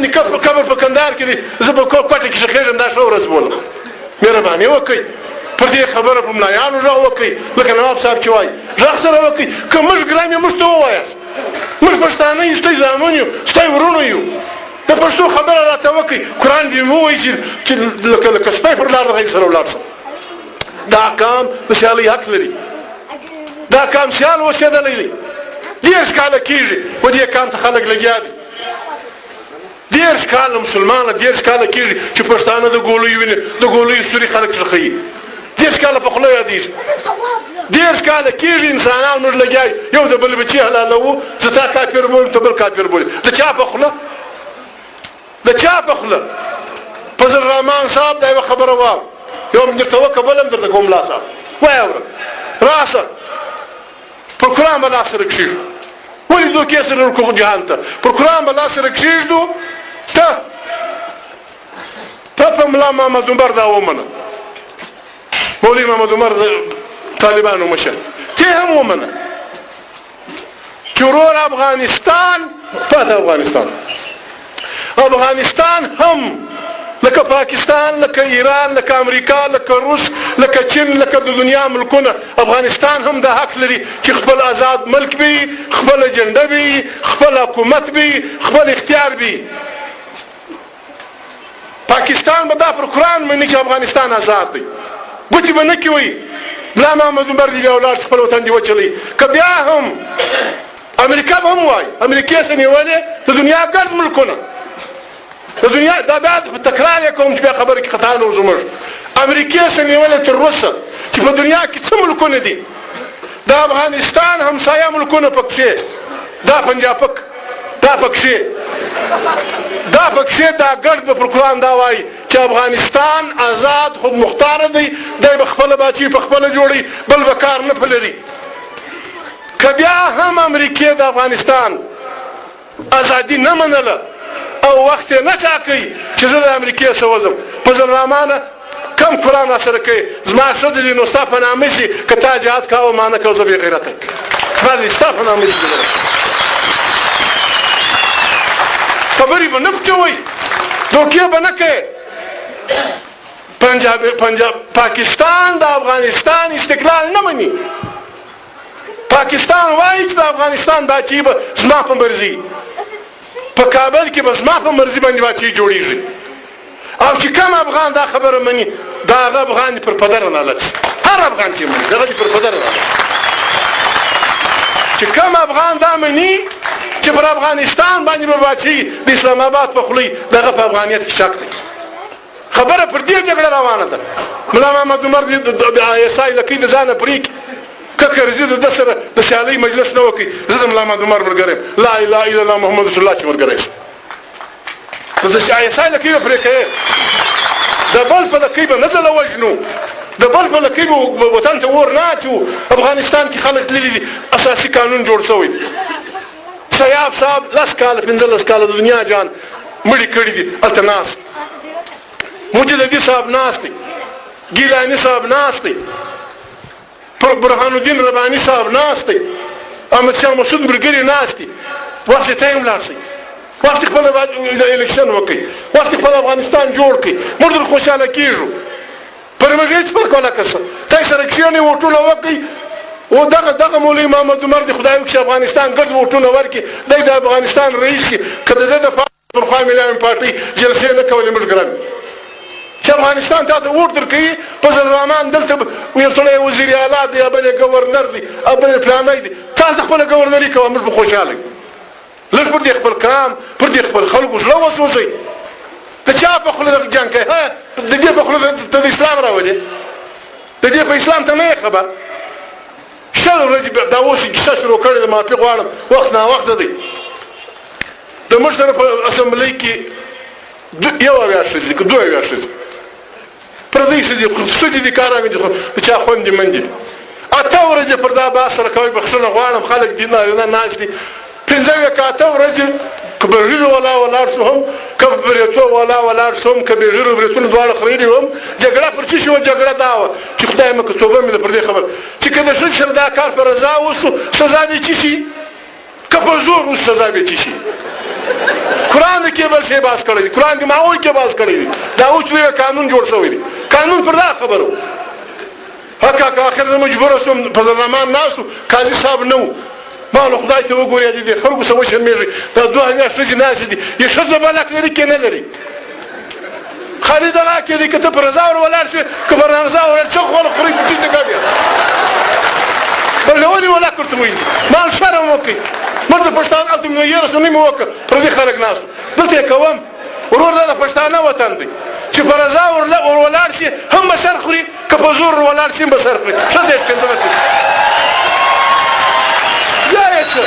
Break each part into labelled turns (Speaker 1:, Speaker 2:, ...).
Speaker 1: نیکه قبر په کندهار کې دی زه په کوټه کې ښخېږم دا ښه ورځ بولم مهرباني وکړئ پر دې خبره په ملایانو غږ وکړئ لکه نواب صاحب چې وایي غږ سره وکړئ که موږ ګران یو موږ ته ووایاست موږ پښتانه یو ستاسو زامن یو ستاسو ورونه یو د پښتو خبره راته وکړئ قرآن دې ووایي چې لکه سپی پر لار د غږ سره ولاړ شم دا قام د سیالۍ حق لري دا قام سیال اوسېدلی دی 10 کاله کېږي و دې قام ته خلک لګیا دي 10 کاله مسلمانه 10 کاله کېږي چې پښتانه د ګولیو ویني د ګولیو سوري خلک ښخوي 10 کاله په خوله یادېږي 10 کاله کېږي انسانان موږ لګیا یو د بل بچي حلالوو زه تا کافر بولم ته بل کافر بولي د چا په خوله د چا په خوله فضل الرحمن صاحب دا یوه خبره واو یو هم درته وکړه بل هم درته کوم لا صاحب وایه اوره راسه پر قرآن به لاس سره کښېږدو ولې دوکې سره ورکوو جهان ته پر قرآن به لاس سره کښېږدو ته په ملا محمد عمر دا ومنه مولوي محمد عمر د طالبانو مشر ته هم ومنه چې ورور افغانستان پاته افغانستان هم لکه پاکستان لکه ایران لکه امریکا لکه روس لکه چین لکه د دنیا ملکونه افغانستان هم دا حق لري چې خپل آزاد ملک وي خپل اجنډه وي خپل حکومت وي خپل اختیار وي پاکستان به دا پر قرآن مني چې افغانستان آزاد دی ګوتې به نه کوي ملا محمد عمر دې بیا ولاړ خپل وطن دې وچلوي که بیا هم امریکا به هم وایي امریکې څه نیولې د دنیا ګرد ملکونه د دنیا دا بیا تکرار یې کوم چې بیا خبره کې خطا نه و زموږ امریکې څه نیولې تر اوسه چې په دنیا کې څه ملکونه دي د افغانستان همسایه ملکونه پکښې دا پنجاپک دا پکښې دا ګډ به پر قرآن دا وایي چې افغانستان آزاد خود مختاره دی دی به خپله باچي په خپله جوړوي بل به کار نه په لري که بیا هم امریکې د افغانستان ازادي نه منله او وخت یې نه ټاکئ چې زه د امریکې څه وځم فضل الرحمانه کم قرآن راسره کوي زما ښځه دي نو ستا په نامه شي که تا جهاد کوه ما نه کوه زه بې غیرته بلې ستا په نامه شي خبرې به نه پټوئ دوکې به نه کوې پاکستان د افغانستان استقلال نه مني پاکستان وایي چې د افغانستان باچي به زما په مرضي په کابل کې به زما په مرضي باندې باچي جوړېږي او چې کم افغان دا خبره مني دا هغه افغان دې پر پدره نالت هر افغان چې مني دغه دې پر پدره نالت چې کم افغان دا مني چې پر افغانستان باندې به باچي د اسلام آباد په خولۍ دغه په افغانیت کې شک دی خبره پر دې جګړه روانه ده ملا محمد عمر د ISI لکۍ د ځانه پرېږي که کرزي د ده سره د سیالۍ مجلس نه وکړي زه د ملا محمد عمر ملګری یم لا اله الا الله محمد رسول الله چې ملګری شم د ISI لکۍ به پرې کوې د بل په لکۍ به نه ځله وژنو د بل په لکۍ به وطن ته اور نه اچو افغانستان کې خلک تللي دي اساسي قانون جوړ شوی سیاب صاحب 10 کاله 15 کاله د دنیا جان مړي کړي دي هلته ناست مجددي صاحب ناست دی ګیلاني صاحب ناست دی برهان الدین رباني صاحب ناست دی احمد شاه مسعود ملګري ناست دي وخت ته یې ولاړ شئ وخت خپل الیکشن وکړئ وخت خپل افغانستان جوړ کړئ موږ در خوشحاله کېږو پر موږ هېڅ فرق ونه کړه تاسې سره کښېنئ ووټونه وکړئ او دغه مولوي محمد عمر د خدای وکړي چې افغانستان ګډ ووټونه ورکړي دی د افغانستان رئیس کړي که د ده دپاره پخوا ملایان پارټۍ جلسې نه کولې موږ ګران چې افغانستان تا ته ووټ درکوي فضل الرحمن دلته یو سړی وزیر اعلی دی یا بل یې ګورنر دی او بل یې فلانی دی تا هلته خپله ګورنري کوه موږ به خوشحاله یو لږ پر دې خپل قام پر دې خپل خلکو زړه وسوځئ د چا په خوله دغه جنګ کوي د دې په خوله ته د اسلام راولې د دې په اسلام ته نه یې خبر 6 ورځې دا اوس یې کیسه شروع کړې ده معافي غواړم وخت ناوخته دی د موږ سره په اسمبلۍ کې 1 اویا ښځې که 2 اویا ښځې پردۍ ښځې ښځې دي کارانګې دي خو د چا خوندې مندې 8 ورځې پر دا بحث سره کوئ بخښنه غواړم خلک دي نارینه ناست دي 5 که 8 ورځې که بغیرو والا ولاړ شو هم که بریتو والا ولاړ شو هم که بغیرو بریتونو دواړه خریدي هم جګړه پر څه شوه جګړه دا وه چې خدای مه که توبه مې ده پر دې خبر چې که د ښځې سره دا کار په رضا وسو سزا به یې څه شي که په زور اوس سزا به یې څه شي قرآن د کیبل شی باز کړی دی قرآن د ماحول کې باز کړی دی دا اوس لوی قانون جوړ شوی دی قانون پر دا خبرو هکا که آخر زه مجبوره شوم په برلمان ناست قاضي صاحب نه و ما نو خدای ته وګورې دې خلکو څه وشرمېږي دا دوه میاشتې ښځې ناستې دي یې ښځه بلک لري کې نه لري خالي دغه کې دي که ته په رضا ور ولاړ شې که په رضا ولاړ څه خوله خوري چې څه کوي بل ولې ولاک ورته وایي مال شرم وکړي موږ د پښتانه هلته مې یې رسنۍ مې وکړه پردي خلک ناست دلته یې کوم ورور دا د پښتانه وطن دی چې په رضا ور ولاړ شي هم به سر خوري که په زور ولاړ شي هم به سر خوري ښه دی ښکنځه وکړي بیا یې څه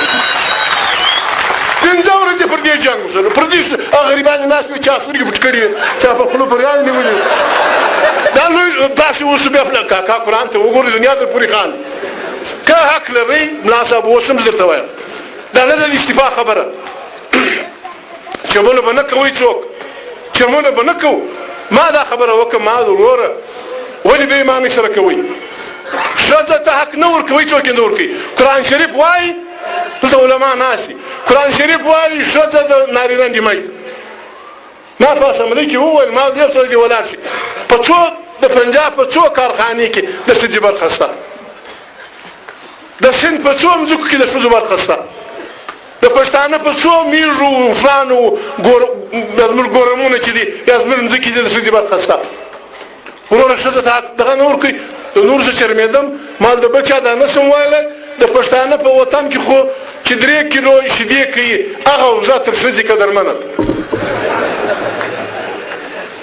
Speaker 1: پنځه ورځې پر دې جنګ وشول پر دې غریبان ناست وي چا سترګې پټ کړي چا په خولو پورې نیولي دا لوی داسې اوس بیا کاکا قرآن ته وګورئ دنیا تر پورې خاندي که حق لرئ ملا صاحب اوس هم زه درته وایم دا نه ده د استعفا خبره چمونه به نه کوئ څوک چمونه به نه کوو ما دا خبره وکړه ما د وروره ولې بې ایمانۍ سره کوئ ښځه ته حق نه ورکوئ څوک یې نه ورکوي قرآن شریف وایي دلته علما ناست دي قرآن شریف وایي ښځه د نارینه نیمۍ ما په اسمبلۍ کې وویل ما دې سره دې ولاړ شي په څو د پنجاب په څو کارخانې کې د ښځې برخه شته د سند په څو مځکو کې د ښځو برخه شته د پښتانه په څو میږو ژانو زموږ ګورمونه چې دي یا زموږ مځکې دي د ښځې برخه شته وروره ښځه ته دغه نه ورکوي د نور زه شرمېدم ما د بل چا دا نه شم ویلی د پښتانه په وطن کې خو چې 3 کیلو شیدې کوي هغه وزه تر ښځې قدرمنه ده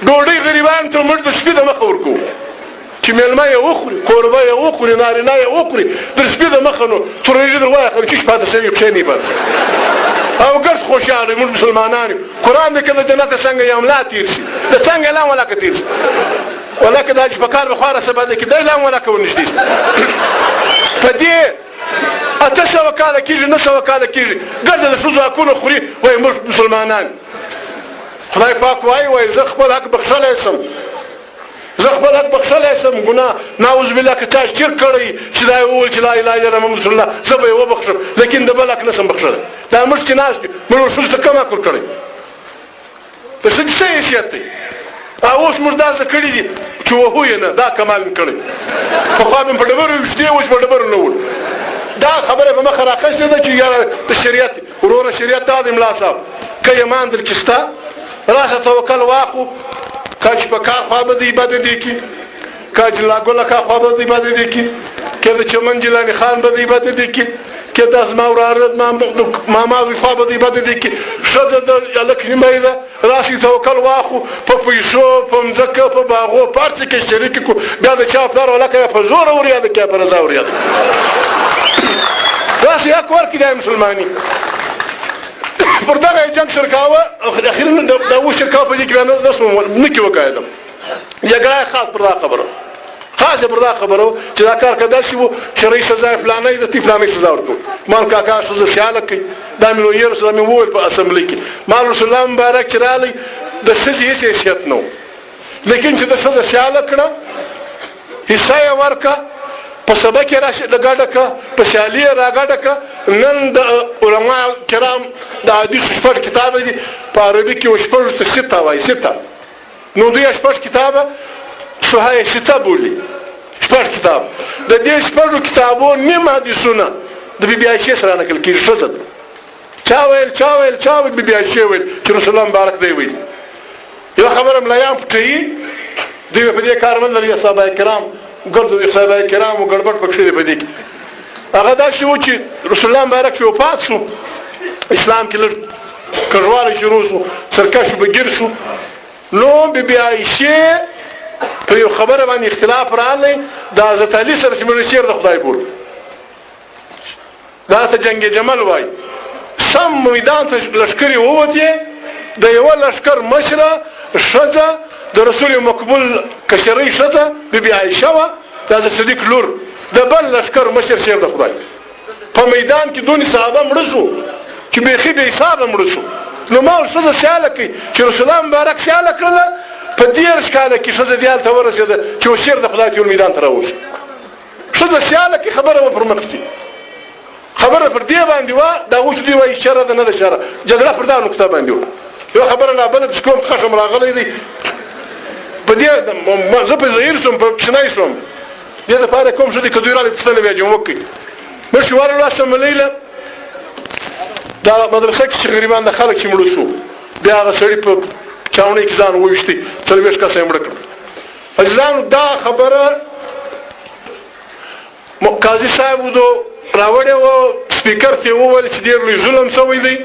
Speaker 1: ډوډۍ غریبانو ته موږ د شپې د مخه ورکوو چې میلمه یې وخوري کوربه یې وخوري نارینه یې وخوري د شپې د مخه نو تورېږي در وایه چې شپه پاته شوي پښې نه یې پاته او ګرد خوشحاله موږ مسلمانان یو قرآن دی که د جنته څنګه یې املا تېر شي د څنګه لا ولکه تېر شي ولکه دا چې په کار به خواره سبا دی کې دی لا ولکه ورنږدې شي په دې 800 کاله کېږي 900 کاله کېږي ګرده د ښځو حقونه خوري وایي موږ مسلمانان خدای پاک وایي زه خپل حق بخښلی شم زه خپل حق بخښلی شم ګناه نعوذ بالله که چا شرک کړی چې دا یې وویل چې لا اله الا الله محمد رسول الله زه به یې وبخښم لیکن د بل حق نه شم بخښلی دا موږ چې ناست یو موږ ښځو ته کم حق ورکړی د ښځې څه حیثیت دی او اوس موږ دا زده کړي دي چې وهو یې نه دا کمال مې کړی پخوا مې په ډبرو ویشتې اوس په ډبرو نه وړ دا خبره په مخه راکشې ده چې یاره د شریعت وروره شریعت دا دی ملا صاحب که ایمان در کې شته راشه توکل واخو که چې په کار خوا به دې بده دې کي که چې لاګوله کا خوا به دې بده دې کي که د چمن جیلاني خان به دې بده دې کي که د زما وراره ماما وي خوا به دې بده دې کي ښځه د هلک نیمۍ ده راشي توکل واخو په پیسو په مځکه په باغو په هر څه کې شریک کړو بیا د چا پلار هلکه یا په زوره ورياده که یا په رضا ورياده داسې حق ورکړي دی مسلماني پر دغه یې جنګ شرکاوه اخیرا د اوس شرکاوه په دې کې بیا نه شوم نه کې وکایدم جګړه یې خاص پر دا خبره خاص یې پر دا خبره چې دا کار که داسې و شرعي سزا یې فلانی ده تی فلانی سزا ورکړو ما کاکا ښځه سیاله کوي دا مې لویه رسول الله مې وویل په اسمبلۍ کې ما رسول الله مبارک چې راغلی د ښځې هېڅ حیثیت نه و لیکن چې د ښځه سیاله کړه حصه یې ورکړه په سبق یې راګډه کړه په سیالي یې راګډه کړه نن د علما کرام د حدیثو 6 کتابه دي په عربي کې و 6 ته 6 وایي 6 نو دوی 6 کتابه صحیح 6 بولي 6 کتاب د دې 6 کتابو نیم حدیثونه د بی بی عایشې سره نقل کېږي ښځه ده چا ویل بی بی عایشې ویل چې رسول الله مبارک دی ویل یوه خبره ملایان پټوي دوی په دې کار باندې لري صحابه کرام ګردو صحابه کرامو ګډوډ پکښې دی په دې کې هغه داسې و چې رسول الله مبارک چې وفات شو اسلام کې لږ کږوالی شروع شو سرکش و بګیر شو نو بی بی عایشې په یو خبره باندې اختلاف راغلی د حضرت علي سره چې موږ چېرته خدای بول دا ته جنګ جمل وایي سم میدان ته لښکرې ووتې د یوه لښکر مشره ښځه د رسول مقبول کشرۍ ښځه بی بی عایشه وه د حضرت صدیق لور د بل لښکر مشر چېرته خدای په میدان کې دونې صحابه مړه شو چې بیخي بې حسابه مړه شو نو ما ول ښځه سیاله کوي چې رسول الله مبارک سیاله کړله په 13 کاله کې ښځه دې هلته ورسېده چې اوس چېرته خدای ته میدان ته راوځي ښځه سیاله کې خبره به پر مخ شي خبره پر دې باندې وه دا اوس دوی وایي شره ده نه ده شره جګړه پر دا نقطه باندې وه یوه خبره لا بله چې کوم خشم راغلی دی په دې زه په ظهیر شوم په کوچنی شوم دې دپاره کوم ښه دی که دوی راغلې پوښتنه بیا جمع وکړي مشر وارلاسم لیله دا مدرسه کې چې غریبان د خلک چې مړه شو بیا هغه سړي په چاونۍ کې ځان وویشتې 40 کسه یې مړه کړل عزیزانو دا خبره قاضي صاحب راوړې وه سپیکر ته یې وویل چې ډېر لوی ظلم شوی دی